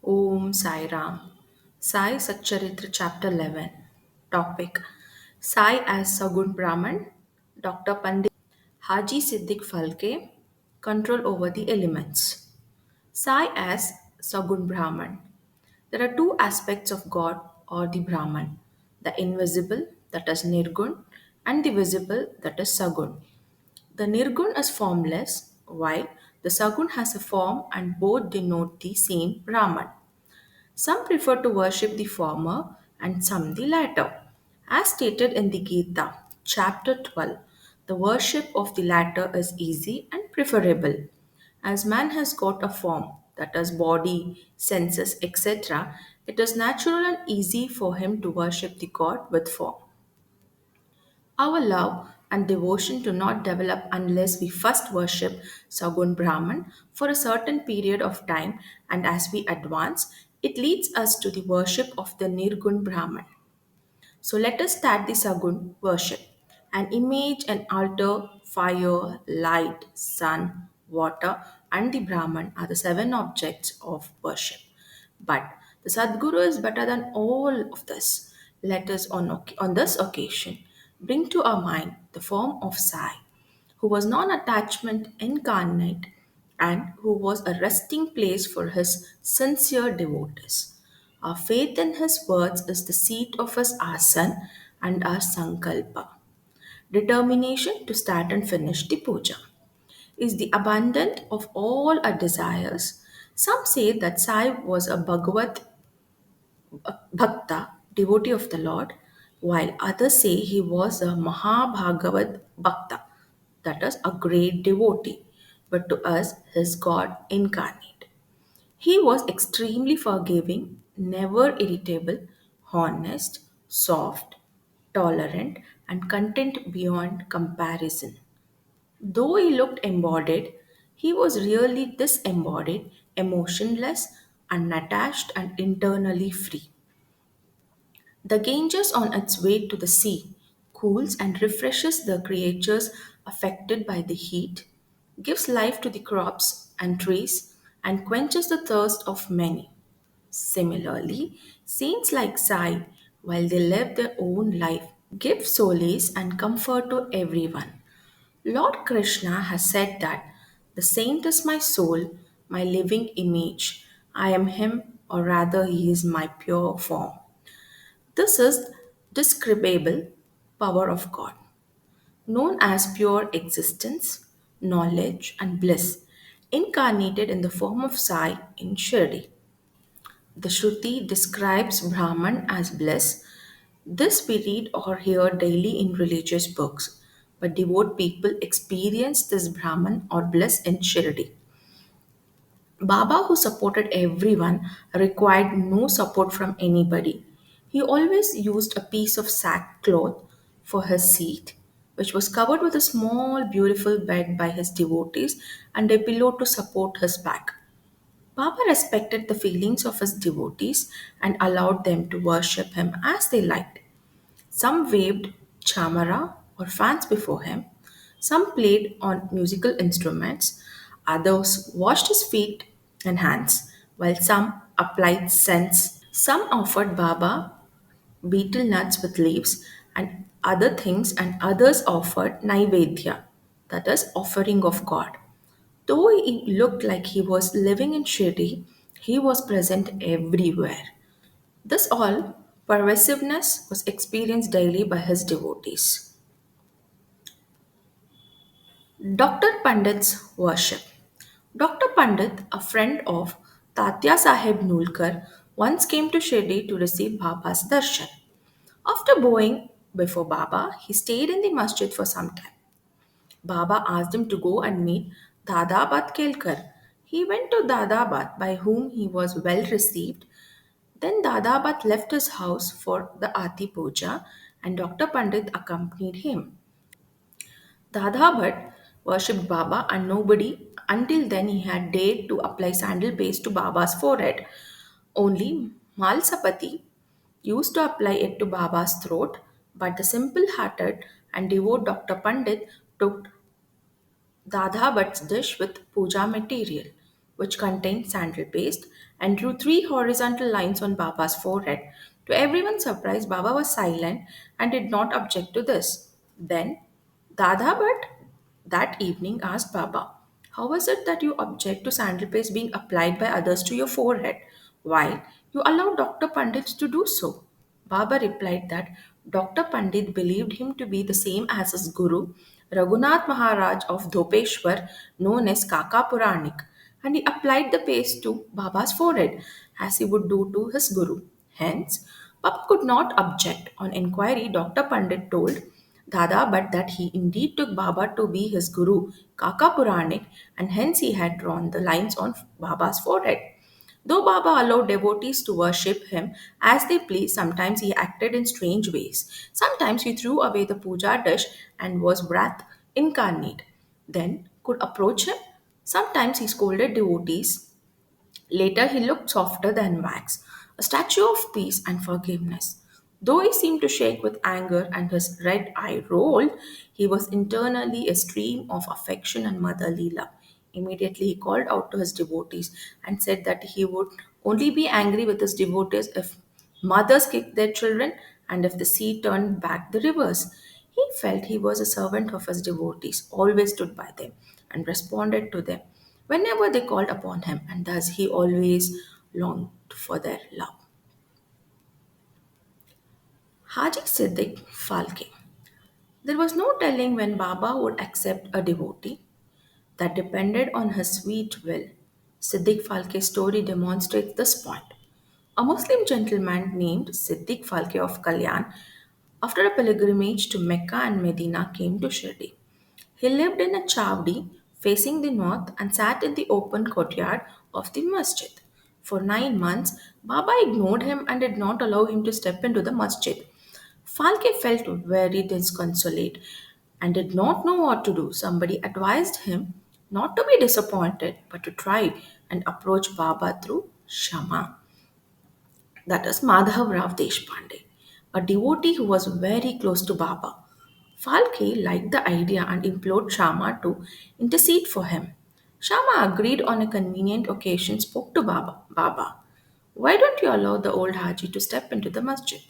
Om Sairam. Sai Satcharitra Chapter 11. Topic: Sai as Sagun Brahman, Dr. Pandit Haji Siddiq Falke, Control over the Elements. Sai as Sagun Brahman. There are two aspects of God or the Brahman: the invisible, that is Nirgun, and the visible, that is Sagun. The Nirgun is formless, while the Sagun has a form, and both denote the same Brahman. Some prefer to worship the former and some the latter. As stated in the Gita, chapter 12, the worship of the latter is easy and preferable. As man has got a form, that is, body, senses, etc., it is natural and easy for him to worship the God with form. Our love and devotion do not develop unless we first worship Sagun Brahman for a certain period of time, and as we advance, it leads us to the worship of the Nirgun Brahman. So let us start the Sagun worship. An image, an altar, fire, light, sun, water, and the Brahman are the seven objects of worship. But the Sadguru is better than all of this. Let us, on this occasion, bring to our mind the form of Sai, who was non attachment incarnate and who was a resting place for his sincere devotees. Our faith in his words is the seat of his asan and our sankalpa. Determination to start and finish the puja is the abundant of all our desires. Some say that Sai was a Bhagavat Bhakta, devotee of the Lord, while others say he was a Mahabhagavad Bhakta, that is, a great devotee, but to us, his God incarnate. He was extremely forgiving, never irritable, honest, soft, tolerant, and content beyond comparison. Though he looked embodied, he was really disembodied, emotionless, unattached, and internally free. The Ganges, on its way to the sea, cools and refreshes the creatures affected by the heat, gives life to the crops and trees, and quenches the thirst of many. Similarly, saints like Sai, while they live their own life, give solace and comfort to everyone. Lord Krishna has said that the saint is my soul, my living image. I am him, or rather, he is my pure form. This is describable power of God, known as pure existence, knowledge, and bliss, incarnated in the form of Sai in Shirdi. The Shruti describes Brahman as bliss. This we read or hear daily in religious books, but devout people experience this Brahman or bliss in Shirdi. Baba, who supported everyone, required no support from anybody. He always used a piece of sackcloth for his seat, which was covered with a small, beautiful bed by his devotees and a pillow to support his back. Baba respected the feelings of his devotees and allowed them to worship him as they liked. Some waved chamara or fans before him, some played on musical instruments, others washed his feet and hands, while some applied scents. Some offered Baba betel nuts with leaves and other things, and others offered naivedya, that is, offering of God. Though he looked like he was living in Shirdi, he was present everywhere. This all pervasiveness was experienced daily by his devotees. Dr. Pandit's worship. Dr. Pandit, a friend of Tatya Sahib Nulkar, once came to Shirdi to receive Baba's darshan. After bowing before Baba, he stayed in the masjid for some time. Baba asked him to go and meet Dadabad Kelkar. He went to Dadabad, by whom he was well received. Then Dadabad left his house for the Aati Puja and Dr. Pandit accompanied him. Dadabad worshipped Baba and nobody until then he had dared to apply sandal paste to Baba's forehead. Only Malsapati used to apply it to Baba's throat, but the simple hearted and devout Dr. Pandit took Dadabad's dish with puja material. which contained sandal paste, and drew three horizontal lines on Baba's forehead. To everyone's surprise, Baba was silent and did not object to this. Then Dada Bhatt that evening asked Baba, "How was it that you object to sandal paste being applied by others to your forehead, while you allow Dr. Pandit to do so?" Baba replied that Dr. Pandit believed him to be the same as his guru, Raghunath Maharaj of Dhopeshwar, known as Kaka Puranik, and he applied the paste to Baba's forehead as he would do to his guru. Hence, Baba could not object. On inquiry, Dr. Pandit told Dada but that he indeed took Baba to be his guru, Kaka Puranik, and hence he had drawn the lines on Baba's forehead. Though Baba allowed devotees to worship him as they pleased, sometimes he acted in strange ways. Sometimes he threw away the puja dish and was wrath incarnate. Then could approach him. Sometimes he scolded devotees. Later, he looked softer than wax, a statue of peace and forgiveness. Though he seemed to shake with anger and his red eye rolled, he was internally a stream of affection and motherly love. Immediately, he called out to his devotees and said that he would only be angry with his devotees if mothers kicked their children and if the sea turned back the rivers. He felt he was a servant of his devotees, always stood by them and responded to them whenever they called upon him, and thus he always longed for their love. Haji Siddiq Falke. There was no telling when Baba would accept a devotee. That depended on his sweet will. Siddiq Falke's story demonstrates this point. A Muslim gentleman named Siddiq Falke of Kalyan, after a pilgrimage to Mecca and Medina, came to Shirdi. He lived in a chawdi facing the north and sat in the open courtyard of the masjid. For 9 months, Baba ignored him and did not allow him to step into the masjid. Falke felt very disconsolate and did not know what to do. Somebody advised him not to be disappointed but to try and approach Baba through Shama, that is Madhav Rao Deshpande, a devotee who was very close to Baba. Falke liked the idea and implored Shama to intercede for him. Shama agreed on a convenient occasion, spoke to Baba, "Why don't you allow the old Haji to step into the masjid?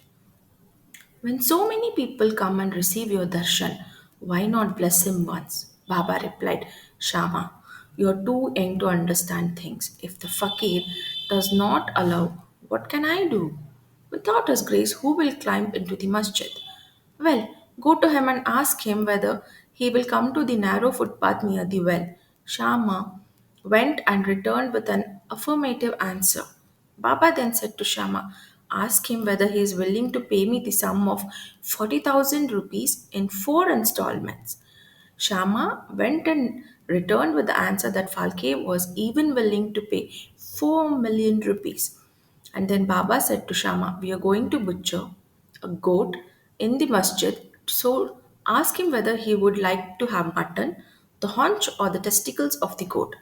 When so many people come and receive your darshan, why not bless him once?" Baba replied, "Shama, you're too young to understand things. If the fakir does not allow, what can I do? Without his grace, who will climb into the masjid? Well, go to him and ask him whether he will come to the narrow footpath near the well." Shama went and returned with an affirmative answer. Baba then said to Shama, "Ask him whether he is willing to pay me the sum of 40,000 rupees in 4 installments." Shama went and returned with the answer that Falke was even willing to pay 4 million rupees. And then Baba said to Shama, "We are going to butcher a goat in the masjid, so ask him whether he would like to have mutton, the haunch, or the testicles of the goat."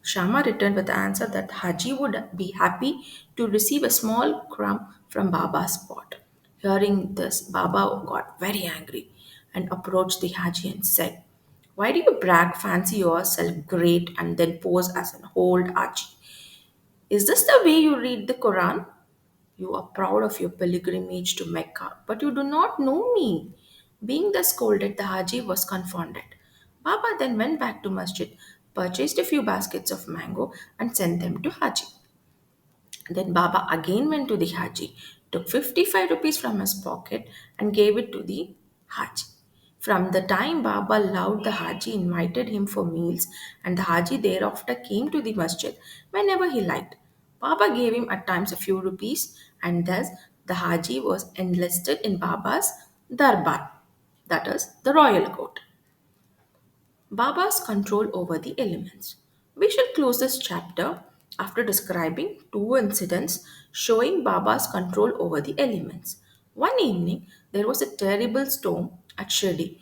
Shama returned with the answer that Haji would be happy to receive a small crumb from Baba's pot. Hearing this, Baba got very angry and approached the Haji and said, "Why do you brag, fancy yourself great, and then pose as an old Haji? Is this the way you read the Quran? You are proud of your pilgrimage to Mecca, but you do not know me." Being thus scolded, the Haji was confounded. Baba then went back to Masjid, purchased a few baskets of mango, and sent them to Haji. Then Baba again went to the Haji, took 55 rupees from his pocket, and gave it to the Haji. From the time Baba loved the Haji, invited him for meals, and the Haji thereafter came to the masjid whenever he liked. Baba gave him at times a few rupees, and thus the Haji was enlisted in Baba's darbar, that is, the royal court. Baba's control over the elements. We shall close this chapter after describing two incidents showing Baba's control over the elements. One evening, there was a terrible storm at Shirdi.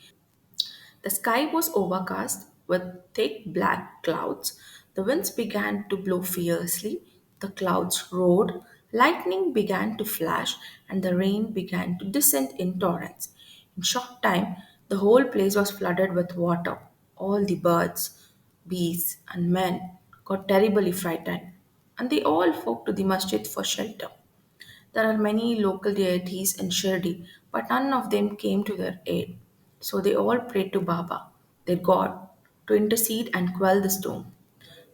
The sky was overcast with thick black clouds. The winds began to blow fiercely. The clouds roared. Lightning began to flash, and the rain began to descend in torrents. In short time, the whole place was flooded with water. All the birds, beasts, and men got terribly frightened, and they all flocked to the masjid for shelter. There are many local deities in Shirdi, but none of them came to their aid. So they all prayed to Baba, their god, to intercede and quell the storm.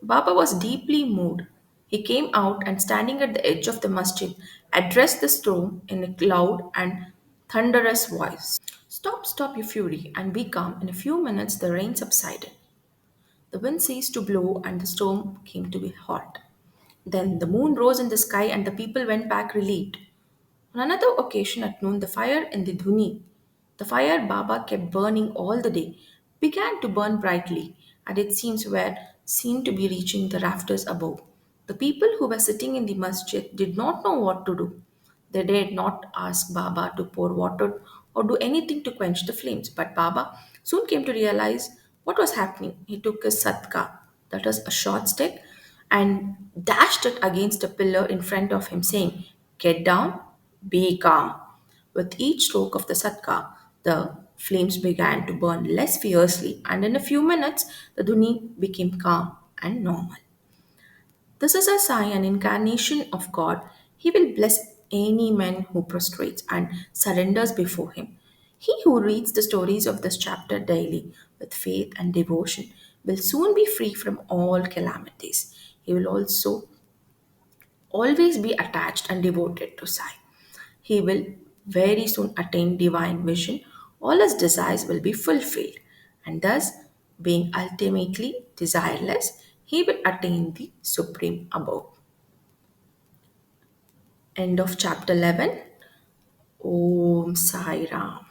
Baba was deeply moved. He came out and, standing at the edge of the masjid, addressed the storm in a loud and thunderous voice. Stop, stop, you fury, and be calm. In a few minutes, the rain subsided. The wind ceased to blow, and the storm came to be halt. Then the moon rose in the sky, and the people went back relieved. On another occasion at noon, the fire in the dhuni, the fire Baba kept burning all the day, began to burn brightly, and it seems were seen to be reaching the rafters above. The people who were sitting in the masjid did not know what to do. They dared not ask Baba to pour water or do anything to quench the flames, but Baba soon came to realize what was happening. He took his satka, that is a short stick, and dashed it against a pillar in front of him, saying, "Get down, be calm." With each stroke of the satka, the flames began to burn less fiercely, and in a few minutes, the dhuni became calm and normal. This is a sign and incarnation of God. He will bless any man who prostrates and surrenders before him. He who reads the stories of this chapter daily with faith and devotion will soon be free from all calamities. He will also always be attached and devoted to Sai. He will very soon attain divine vision. All his desires will be fulfilled, and thus, being ultimately desireless, he will attain the supreme abode. End of chapter 11. Om Sai Ram.